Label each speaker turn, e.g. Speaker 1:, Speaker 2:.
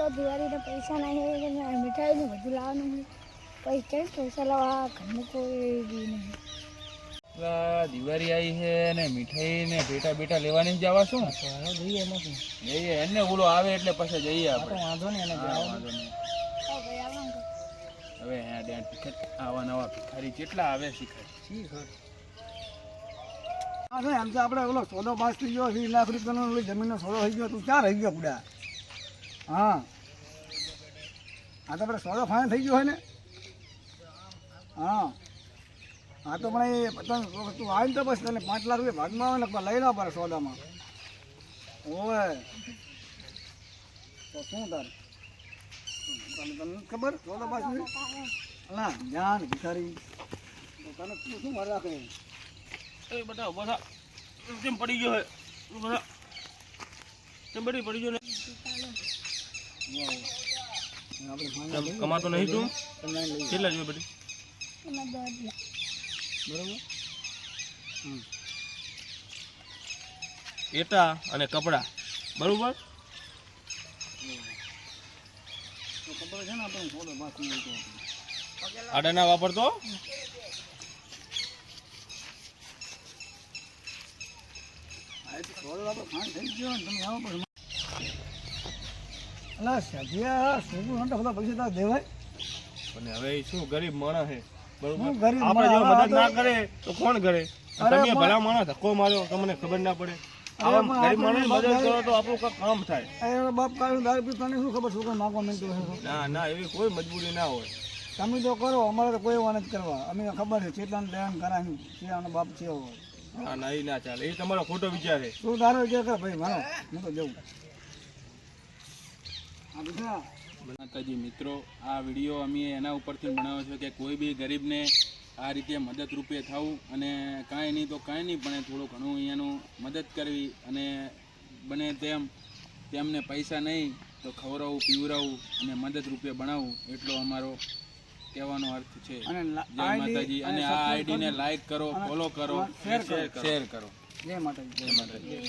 Speaker 1: તો દિવાળીના પૈસા નહીં મીઠાઈ ને બધું લાવવાનું પૈસા લાવવા ઘરનું કોઈ બી નહીં.
Speaker 2: દિવાળી આવી છે ને મીઠાઈ ને ભેટા બેટા લેવાની જવા શું
Speaker 1: જોઈએ નથી
Speaker 2: જઈએ એને ઓલો આવે એટલે પછી જઈએ આપણે.
Speaker 1: વાંધો નહીં એને
Speaker 2: વાંધો નહીં. હવે આવા નવા ભિખારી કેટલા આવે શીખાય.
Speaker 3: એમ તો આપણે ઓલો સોદો પાસ થઈ ગયો 20 લાખ રૂપિયાનો જમીનનો સોદો થઈ ગયો. તું ક્યાં રહી ગયો પુડા? હા આ તો આપણે સોદો ફાઇનલ થઈ ગયો હોય ને. હા હા તો પણ એ તું આવીને તો બસ તને 5 લાખ રૂપિયા ભાગમાં આવે ને લઈ લો પડે સોદામાં. ઓય તો શું તાર તને ખબર સોદો પાસ ના જાન ભિખારી તને શું મારે રાખે?
Speaker 2: એ બટા બટા કેમ પડી ગયો હે બટા કેમ પડી ગયો ને
Speaker 3: આપણે
Speaker 2: કમાતો નહીં તું કેટલા જોઈએ બટી
Speaker 3: બરોબર.
Speaker 2: એટા અને કપડા બરોબર
Speaker 3: તો ખબર છે ને આપણે સોદો પાસ થઈ ગયો.
Speaker 2: આડા ના વાપરતો. પણ હવે શું ગરીબ માણસ છે બરોબર. આપણે જો મદદ ના કરે તો કોણ કરે? તમે ભલા માણસ ધક્કો માર્યો તમને ખબર ના પડે. આવા ગરીબ માણસ મદદ કરો તો આપણું કાંઈ કામ થાય.
Speaker 3: બાપ કાઢું દારૂ પી તને શું ખબર છોકરા માગવા માંગતો
Speaker 2: ના ના એવી કોઈ મજબૂરી ના હોય.
Speaker 3: તમે તો કરો, અમારે તો કોઈ વાત નથી કરવા. અમે ખબર છે ચેતન દયાન કરાવી છે આનો બાપ છે.
Speaker 2: ના ના એ ના ચાલે. એ તમારો ખોટો વિચાર છે.
Speaker 3: તું તારો વિચાર કર ભાઈ મારો, હું તો જઉં.
Speaker 2: માતાજી મિત્રો, આ વિડીયો અમે એના ઉપરથી બનાવ્યો છે કે કોઈ બી ગરીબને આ રીતે મદદ રૂપે થવું અને કાંઈ નહીં તો કાંઈ નહીં પણ થોડું ઘણું અહીંયાનું મદદ કરવી અને બને તેમને પૈસા નહીં તો ખવડાવવું પીવડાવવું અને મદદ રૂપે બનાવવું એટલો અમારો કહેવાનો અર્થ છે. જય માતાજી. અને આ આઈડીને લાઈક કરો, ફોલો કરો, શેર કરો.
Speaker 3: જય માતાજી.
Speaker 2: જય માતાજી.